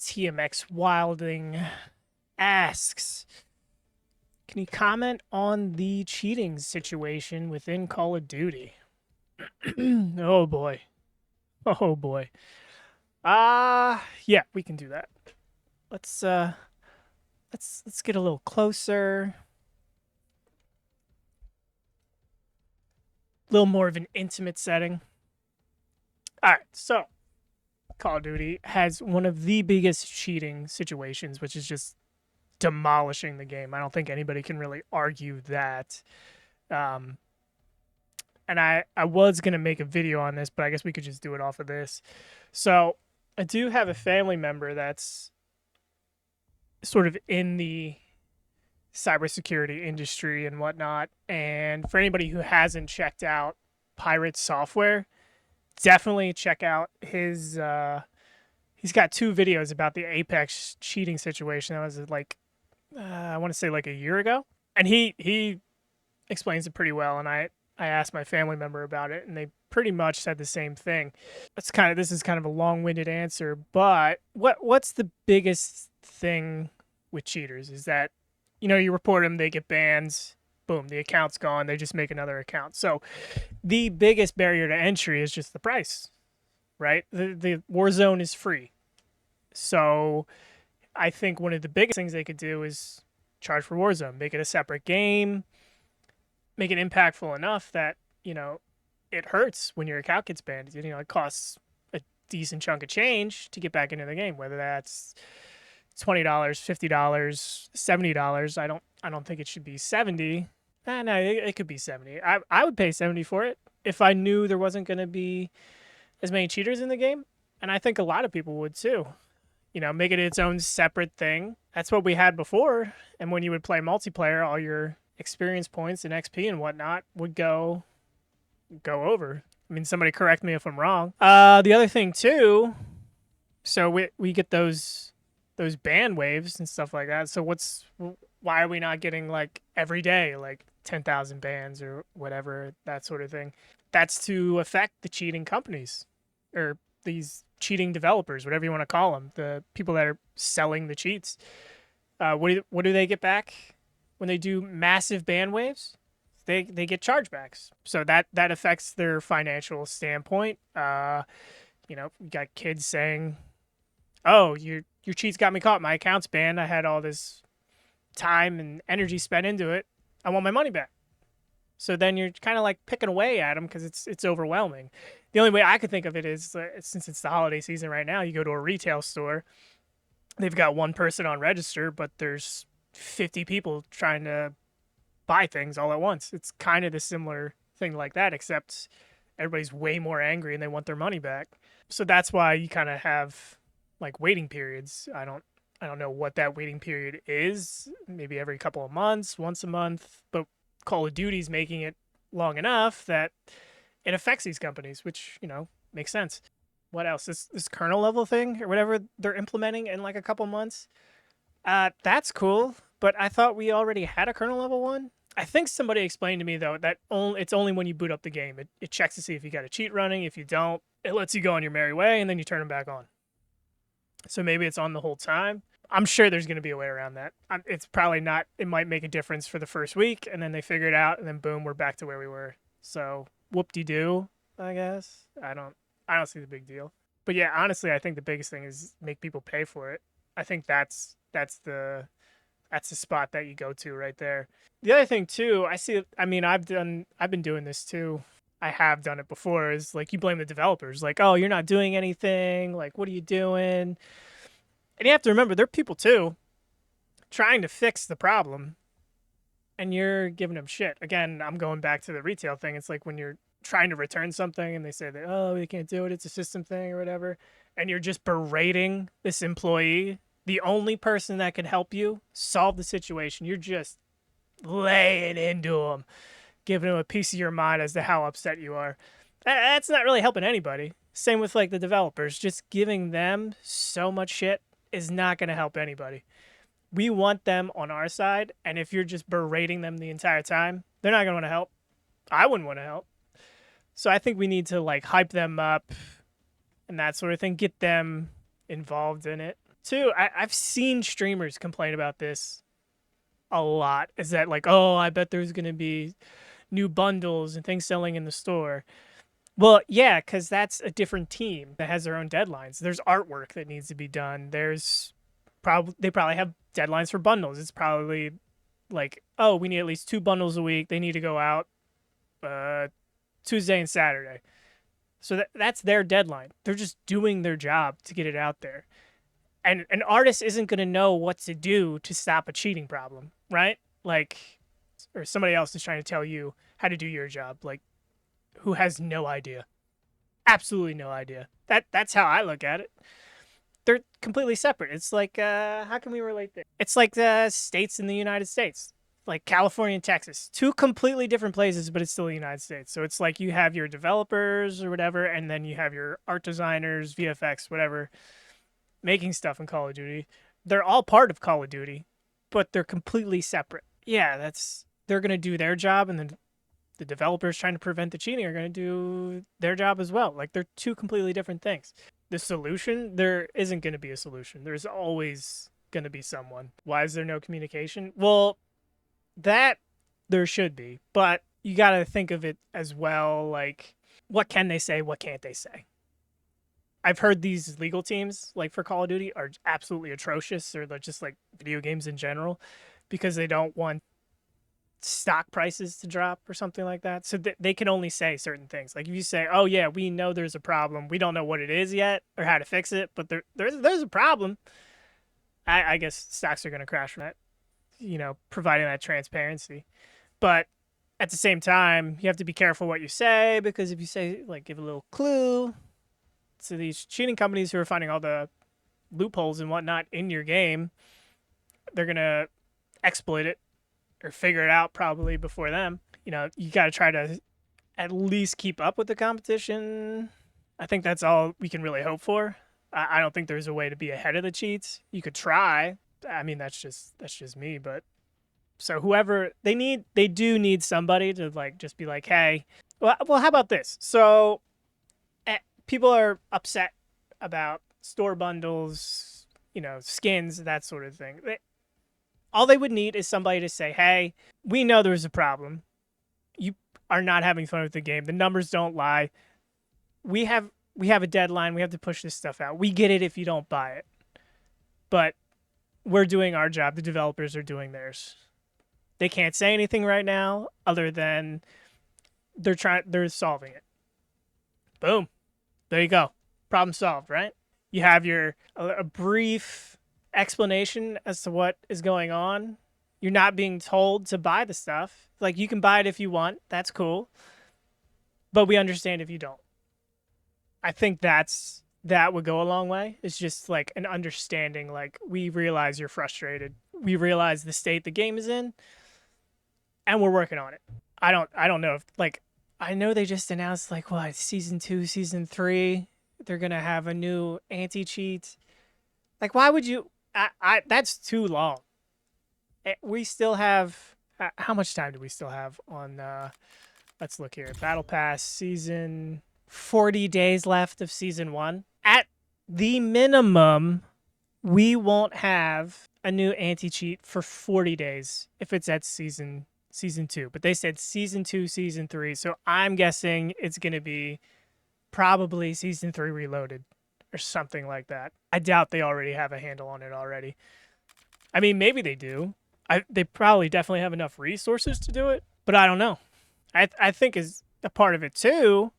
TMX Wilding asks, can you comment on the cheating situation within Call of Duty? Oh boy. Oh boy. Yeah, we can do that. Let's let's get a little closer. A little more of an intimate setting. All right, so Call of Duty has one of the biggest cheating situations, which is just demolishing the game. I don't think anybody can really argue that. Um, and I was gonna make a video on this, but I guess we could just do it off of this. So I do have a family member that's sort of in the cybersecurity industry and whatnot. And for anybody who hasn't checked out Pirate Software, definitely check out his. He's got two videos about the Apex cheating situation. That was like I want to say like a year ago, and he explains it pretty well. And I asked my family member about it, and they pretty much said the same thing. This is kind of a long-winded answer, but what's the biggest thing with cheaters is that you report them, they get bans, boom, the account's gone, they just make another account. So the biggest barrier to entry is just the price, right? The Warzone is free. So I think one of the biggest things they could do is charge for Warzone, make it a separate game, make it impactful enough that, it hurts when your account gets banned. It costs a decent chunk of change to get back into the game, whether that's $20, $50, $70. I don't think it should be 70. No, it could be 70. I would pay 70 for it if I knew there wasn't going to be as many cheaters in the game. And I think a lot of people would too. Make it its own separate thing. That's what we had before. And when you would play multiplayer, all your experience points and XP and whatnot would go over. I mean, somebody correct me if I'm wrong. The other thing too, so we get those ban waves and stuff like that. So why are we not getting like every day like 10,000 bans or whatever, that sort of thing? That's to affect the cheating companies or these cheating developers, whatever you want to call them, the people that are selling the cheats. What do they get back when they do massive ban waves? They get chargebacks, so that affects their financial standpoint. You got kids saying, "Oh, your cheats got me caught. My account's banned. I had all this time and energy spent into it. I want my money back." So then you're kind of like picking away at them because it's overwhelming. The only way I could think of it is since it's the holiday season right now, you go to a retail store, they've got one person on register, but there's 50 people trying to buy things all at once. It's kind of the similar thing like that, except everybody's way more angry and they want their money back. So that's why you kind of have like waiting periods. I don't know what that waiting period is. Maybe every couple of months, once a month, but Call of Duty's making it long enough that it affects these companies, which, makes sense. What else? This kernel level thing or whatever they're implementing in like a couple months. That's cool, but I thought we already had a kernel level one. I think somebody explained to me though that it's only when you boot up the game. It checks to see if you got a cheat running. If you don't, it lets you go on your merry way and then you turn them back on. So maybe it's on the whole time. I'm sure there's going to be a way around that. It's probably not. It might make a difference for the first week, and then they figure it out, and then boom, we're back to where we were. So whoop-de-doo, I guess. I don't see the big deal. But yeah, honestly, I think the biggest thing is make people pay for it. I think that's the spot that you go to right there. The other thing too, I've been doing this too. I have done it before, is like you blame the developers, like, oh, you're not doing anything, like what are you doing? And you have to remember they're people too, trying to fix the problem, and you're giving them shit. Again, I'm going back to the retail thing. It's like when you're trying to return something and they say that, oh, we can't do it, it's a system thing or whatever, and you're just berating this employee, the only person that can help you solve the situation. You're just laying into them, giving them a piece of your mind as to how upset you are. That's not really helping anybody. Same with like the developers. Just giving them so much shit is not going to help anybody. We want them on our side, and if you're just berating them the entire time, they're not going to want to help. I wouldn't want to help. So I think we need to like hype them up and that sort of thing, get them involved in it. too, I've seen streamers complain about this a lot. Is that like, oh, I bet there's gonna be new bundles and things selling in the store. Well, yeah, because that's a different team that has their own deadlines. There's artwork that needs to be done. There's probably they probably have deadlines for bundles. It's probably like, oh, we need at least 2 bundles a week. They need to go out uh, Tuesday and Saturday. So that's their deadline. They're just doing their job to get it out there. And an artist isn't going to know what to do to stop a cheating problem, right? Like, or somebody else is trying to tell you how to do your job, like, who has no idea. Absolutely no idea. That's how I look at it. They're completely separate. It's like, how can we relate this? It's like the states in the United States, like California and Texas, two completely different places, but it's still the United States. So it's like you have your developers or whatever, and then you have your art designers, VFX, whatever, making stuff in Call of Duty. They're all part of Call of Duty, but they're completely separate. Yeah, they're gonna do their job, and then the developers trying to prevent the cheating are gonna do their job as well. Like, they're two completely different things. The solution, there isn't gonna be a solution. There's always gonna be someone. Why is there no communication? Well, that there should be, but you gotta think of it as well. Like, what can they say? What can't they say? I've heard these legal teams, like for Call of Duty, are absolutely atrocious, or they're just like video games in general, because they don't want stock prices to drop or something like that. So they can only say certain things. Like if you say, "Oh yeah, we know there's a problem. We don't know what it is yet or how to fix it, but there's a problem." I guess stocks are going to crash from that. Providing that transparency. But at the same time, you have to be careful what you say, because if you say, like, give a little clue to these cheating companies who are finding all the loopholes and whatnot in your game, they're going to exploit it or figure it out probably before them. You got to try to at least keep up with the competition. I think that's all we can really hope for. I don't think there's a way to be ahead of the cheats. You could try. I mean, that's just me, but so whoever they do need somebody to, like, just be like, hey, well, how about this? So people are upset about store bundles, skins, that sort of thing. All they would need is somebody to say, hey, we know there's a problem. You are not having fun with the game. The numbers don't lie. We have a deadline. We have to push this stuff out. We get it if you don't buy it. But we're doing our job. The developers are doing theirs. They can't say anything right now other than they're solving it. Boom. There you go. Problem solved, right? You have a brief explanation as to what is going on. You're not being told to buy the stuff. Like, you can buy it if you want. That's cool. But we understand if you don't. I think that would go a long way. It's just like an understanding, like, we realize you're frustrated. We realize the state the game is in, and we're working on it. I don't know if, like, I know they just announced, like, what, season 2, season 3, they're going to have a new anti-cheat. Like, why would you that's too long. We still have how much time do we still have on let's look here. Battle Pass season 40 days left of season 1. At the minimum, we won't have a new anti-cheat for 40 days if it's at season 2. But they said season 2, season 3. So I'm guessing it's going to be probably season 3 reloaded or something like that. I doubt they already have a handle on it already. I mean, maybe they do. They probably definitely have enough resources to do it, but I don't know. I think is a part of it too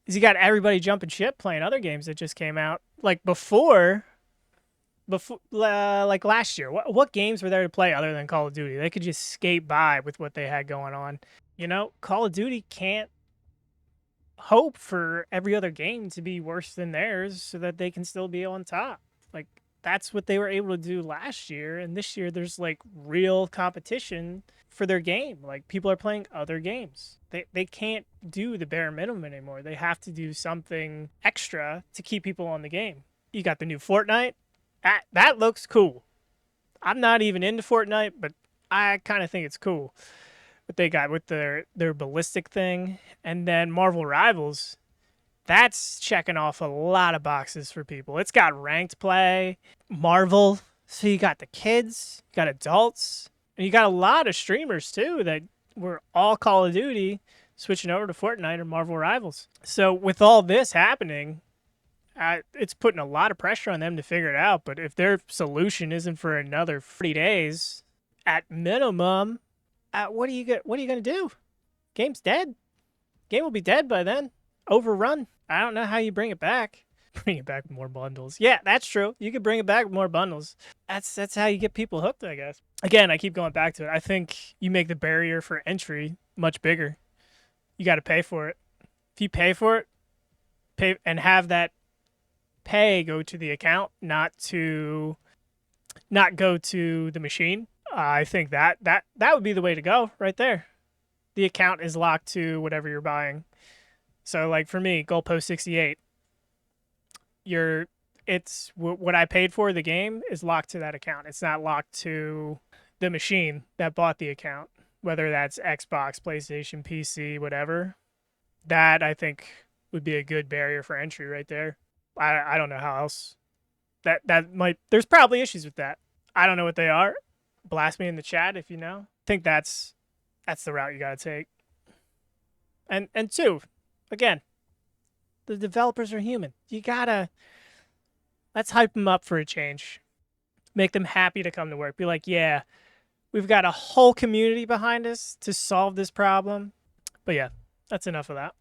is you got everybody jumping ship playing other games that just came out. Like before like last year. What games were there to play other than Call of Duty? They could just skate by with what they had going on. Call of Duty can't hope for every other game to be worse than theirs so that they can still be on top. Like, that's what they were able to do last year, and this year there's, like, real competition for their game. Like, people are playing other games. They can't do the bare minimum anymore. They have to do something extra to keep people on the game. You got the new Fortnite. That looks cool. I'm not even into Fortnite, but I kind of think it's cool what they got with their ballistic thing. And then Marvel Rivals, That's checking off a lot of boxes for people. It's got ranked play, Marvel. So you got the kids, you got adults, and you got a lot of streamers too that were all Call of Duty switching over to Fortnite or Marvel Rivals. So with all this happening, it's putting a lot of pressure on them to figure it out. But if their solution isn't for another 40 days, at minimum, what are you gonna do? Game's dead. Game will be dead by then. Overrun. I don't know how you bring it back. Bring it back with more bundles. Yeah, that's true. You could bring it back with more bundles. That's how you get people hooked, I guess. Again, I keep going back to it. I think you make the barrier for entry much bigger. You got to pay for it. If you pay for it, pay and have that pay go to the account, not go to the machine. I think that would be the way to go right there. The account is locked to whatever you're buying. So like for me, Goalpost 68, it's what I paid for the game is locked to that account. It's not locked to the machine that bought the account, whether that's Xbox, PlayStation, PC, whatever. That I think would be a good barrier for entry right there. I don't know how else. That might, there's probably issues with that. I don't know what they are. Blast me in the chat if you know. I think that's the route you got to take. And two, again, the developers are human. Let's hype them up for a change. Make them happy to come to work. Be like, yeah, we've got a whole community behind us to solve this problem. But yeah, that's enough of that.